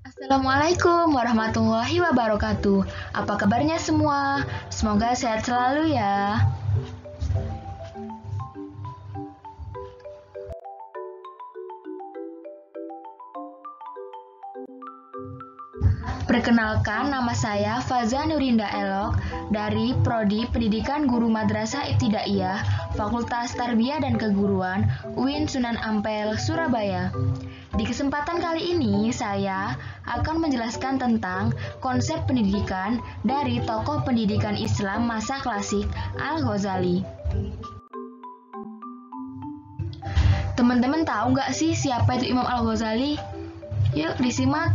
Assalamualaikum warahmatullahi wabarakatuh. Apa kabarnya semua? Semoga sehat selalu ya. Perkenalkan, nama saya Faza Nurinda Elok dari Prodi Pendidikan Guru Madrasah Ibtidaiyah, Fakultas Tarbiyah dan Keguruan, UIN Sunan Ampel, Surabaya. Di kesempatan kali ini, saya akan menjelaskan tentang konsep pendidikan dari tokoh pendidikan Islam masa klasik Al-Ghazali. Teman-teman tahu nggak sih siapa itu Imam Al-Ghazali? Yuk disimak.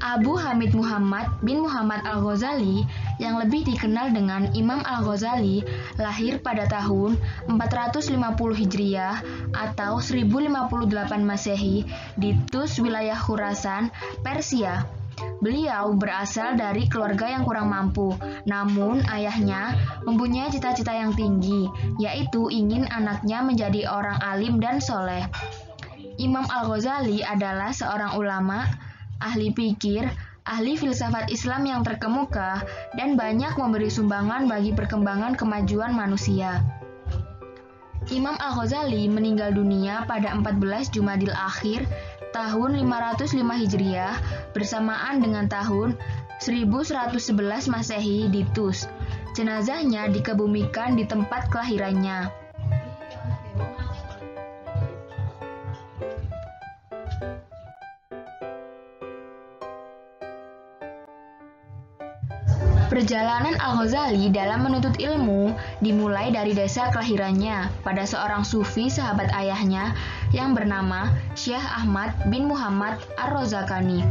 Abu Hamid Muhammad bin Muhammad Al-Ghazali yang lebih dikenal dengan Imam Al-Ghazali lahir pada tahun 450 Hijriah atau 1058 Masehi di Tus, wilayah Khurasan, Persia. Beliau berasal dari keluarga yang kurang mampu, namun ayahnya mempunyai cita-cita yang tinggi, yaitu ingin anaknya menjadi orang alim dan soleh. Imam Al-Ghazali adalah seorang ulama, ahli pikir, ahli filsafat Islam yang terkemuka, dan banyak memberi sumbangan bagi perkembangan kemajuan manusia. Imam Al-Ghazali meninggal dunia pada 14 Jumadil Akhir tahun 505 Hijriah bersamaan dengan tahun 1111 Masehi di Tus. Jenazahnya dikebumikan di tempat kelahirannya. Perjalanan Al-Ghazali dalam menuntut ilmu dimulai dari desa kelahirannya pada seorang sufi sahabat ayahnya yang bernama Syekh Ahmad bin Muhammad Ar-Rozakani.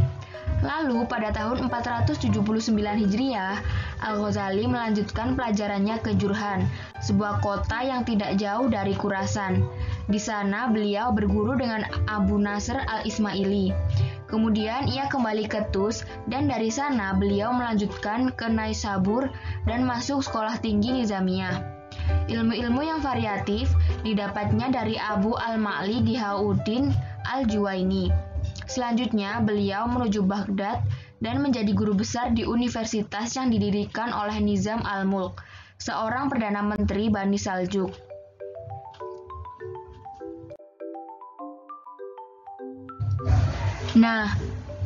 Lalu pada tahun 479 Hijriah, Al-Ghazali melanjutkan pelajarannya ke Jurhan, sebuah kota yang tidak jauh dari Khurasan. Di sana beliau berguru dengan Abu Nasr Al-Ismaili. Kemudian ia kembali ke Tus dan dari sana beliau melanjutkan ke Naisabur dan masuk sekolah tinggi Nizamiyah. Ilmu-ilmu yang variatif didapatnya dari Abu Al-Ma'li Dihauddin Al-Juwaini. Selanjutnya beliau menuju Baghdad dan menjadi guru besar di universitas yang didirikan oleh Nizam Al-Mulk, seorang perdana menteri Bani Saljuk. Nah,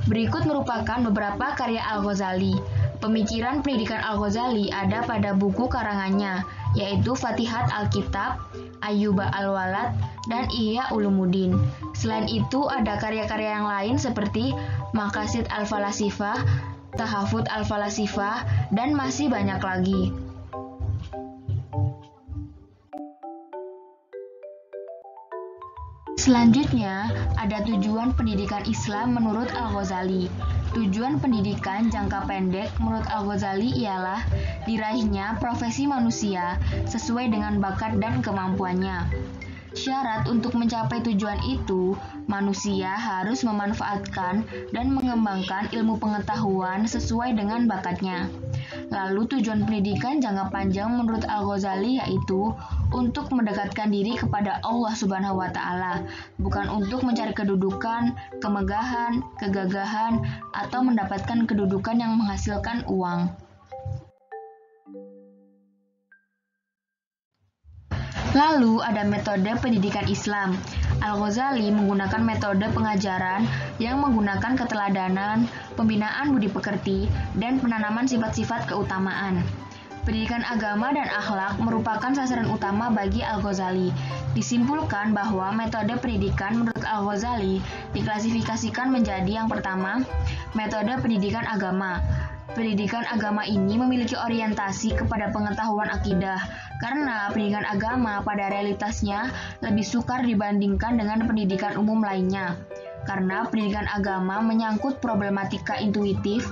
berikut merupakan beberapa karya Al-Ghazali. Pemikiran pendidikan Al-Ghazali ada pada buku karangannya, yaitu Fatihat Al-Kitab, Ayyuba Al-Walad, dan Ihya Ulumuddin. Selain itu, ada karya-karya yang lain seperti Maqasid Al-Falasifah, Tahafut Al-Falasifah, dan masih banyak lagi. Selanjutnya, ada tujuan pendidikan Islam menurut Al-Ghazali. Tujuan pendidikan jangka pendek menurut Al-Ghazali ialah diraihnya profesi manusia sesuai dengan bakat dan kemampuannya. Syarat untuk mencapai tujuan itu, manusia harus memanfaatkan dan mengembangkan ilmu pengetahuan sesuai dengan bakatnya. Lalu tujuan pendidikan jangka panjang menurut Al-Ghazali yaitu untuk mendekatkan diri kepada Allah Subhanahu wa Ta'ala, bukan untuk mencari kedudukan, kemegahan, kegagahan, atau mendapatkan kedudukan yang menghasilkan uang. Lalu ada metode pendidikan Islam. Al-Ghazali menggunakan metode pengajaran yang menggunakan keteladanan, pembinaan budi pekerti, dan penanaman sifat-sifat keutamaan. Pendidikan agama dan akhlak merupakan sasaran utama bagi Al-Ghazali. Disimpulkan bahwa metode pendidikan menurut Al-Ghazali diklasifikasikan menjadi yang pertama, metode pendidikan agama. Pendidikan agama ini memiliki orientasi kepada pengetahuan akidah, karena pendidikan agama pada realitasnya lebih sukar dibandingkan dengan pendidikan umum lainnya. Karena pendidikan agama menyangkut problematika intuitif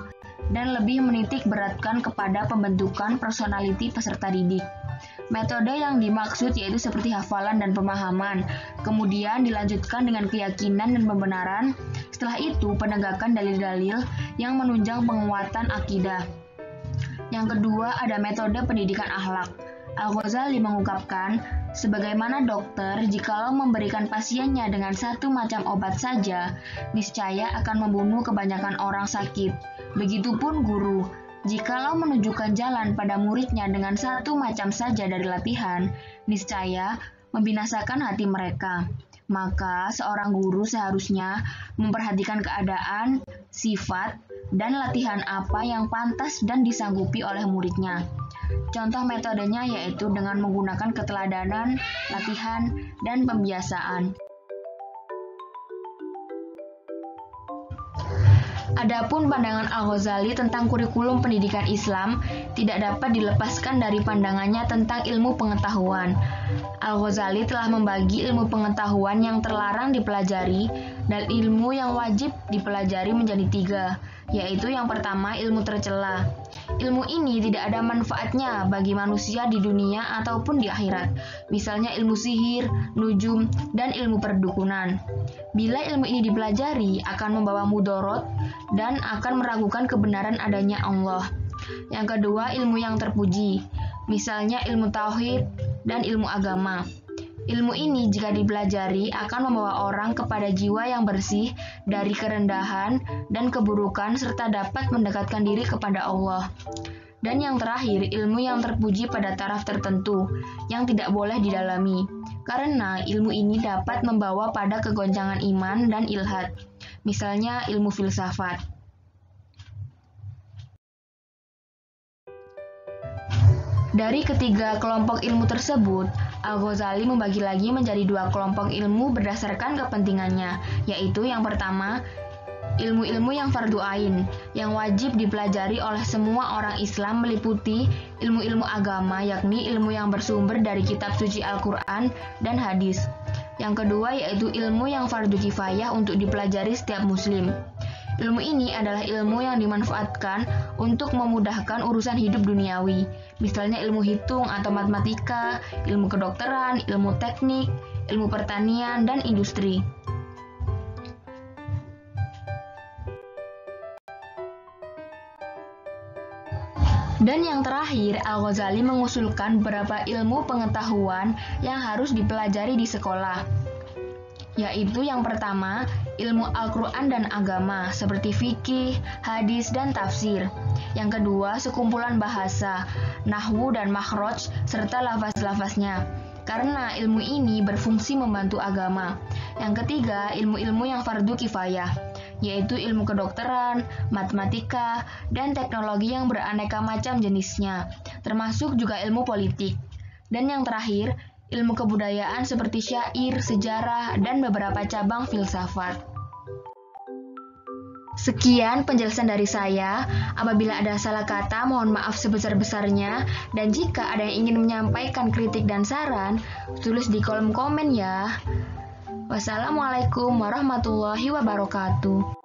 dan lebih menitik beratkan kepada pembentukan personality peserta didik. Metode yang dimaksud yaitu seperti hafalan dan pemahaman, kemudian dilanjutkan dengan keyakinan dan pembenaran, setelah itu penegakan dalil-dalil yang menunjang penguatan akidah. Yang kedua ada metode pendidikan akhlak. Al-Ghazali mengungkapkan, sebagaimana dokter jikalau memberikan pasiennya dengan satu macam obat saja, niscaya akan membunuh kebanyakan orang sakit. Begitupun guru, jikalau menunjukkan jalan pada muridnya dengan satu macam saja dari latihan, niscaya membinasakan hati mereka. Maka seorang guru seharusnya memperhatikan keadaan, sifat, dan latihan apa yang pantas dan disanggupi oleh muridnya. Contoh metodenya yaitu dengan menggunakan keteladanan, latihan, dan pembiasaan. Adapun pandangan Al-Ghazali tentang kurikulum pendidikan Islam tidak dapat dilepaskan dari pandangannya tentang ilmu pengetahuan. Al-Ghazali telah membagi ilmu pengetahuan yang terlarang dipelajari dan ilmu yang wajib dipelajari menjadi 3, yaitu yang pertama ilmu tercela. Ilmu ini tidak ada manfaatnya bagi manusia di dunia ataupun di akhirat, misalnya ilmu sihir, nujum, dan ilmu perdukunan. Bila ilmu ini dipelajari akan membawa mudorot dan akan meragukan kebenaran adanya Allah. Yang kedua, ilmu yang terpuji, misalnya ilmu tauhid dan ilmu agama. Ilmu ini jika dipelajari akan membawa orang kepada jiwa yang bersih dari kerendahan dan keburukan serta dapat mendekatkan diri kepada Allah. Dan yang terakhir, ilmu yang terpuji pada taraf tertentu yang tidak boleh didalami, karena ilmu ini dapat membawa pada kegoncangan iman dan ilhad, misalnya ilmu filsafat. Dari ketiga kelompok ilmu tersebut, Al-Ghazali membagi lagi menjadi 2 kelompok ilmu berdasarkan kepentingannya, yaitu yang pertama, ilmu-ilmu yang fardu ain, yang wajib dipelajari oleh semua orang Islam meliputi ilmu-ilmu agama, yakni ilmu yang bersumber dari kitab suci Al-Quran dan hadis. Yang kedua yaitu ilmu yang fardu kifayah untuk dipelajari setiap muslim. Ilmu ini adalah ilmu yang dimanfaatkan untuk memudahkan urusan hidup duniawi, misalnya ilmu hitung atau matematika, ilmu kedokteran, ilmu teknik, ilmu pertanian, dan industri. Dan yang terakhir, Al-Ghazali mengusulkan beberapa ilmu pengetahuan yang harus dipelajari di sekolah, yaitu yang pertama, ilmu Al-Quran dan agama, seperti fikih, hadis, dan tafsir. Yang kedua, sekumpulan bahasa, nahwu dan makhraj, serta lafaz-lafaznya, karena ilmu ini berfungsi membantu agama. Yang ketiga, ilmu-ilmu yang fardu kifayah, yaitu ilmu kedokteran, matematika, dan teknologi yang beraneka macam jenisnya, termasuk juga ilmu politik. Dan yang terakhir, ilmu kebudayaan seperti syair, sejarah, dan beberapa cabang filsafat. Sekian penjelasan dari saya. Apabila ada salah kata, mohon maaf sebesar-besarnya. Dan jika ada yang ingin menyampaikan kritik dan saran, tulis di kolom komen ya. Wassalamualaikum warahmatullahi wabarakatuh.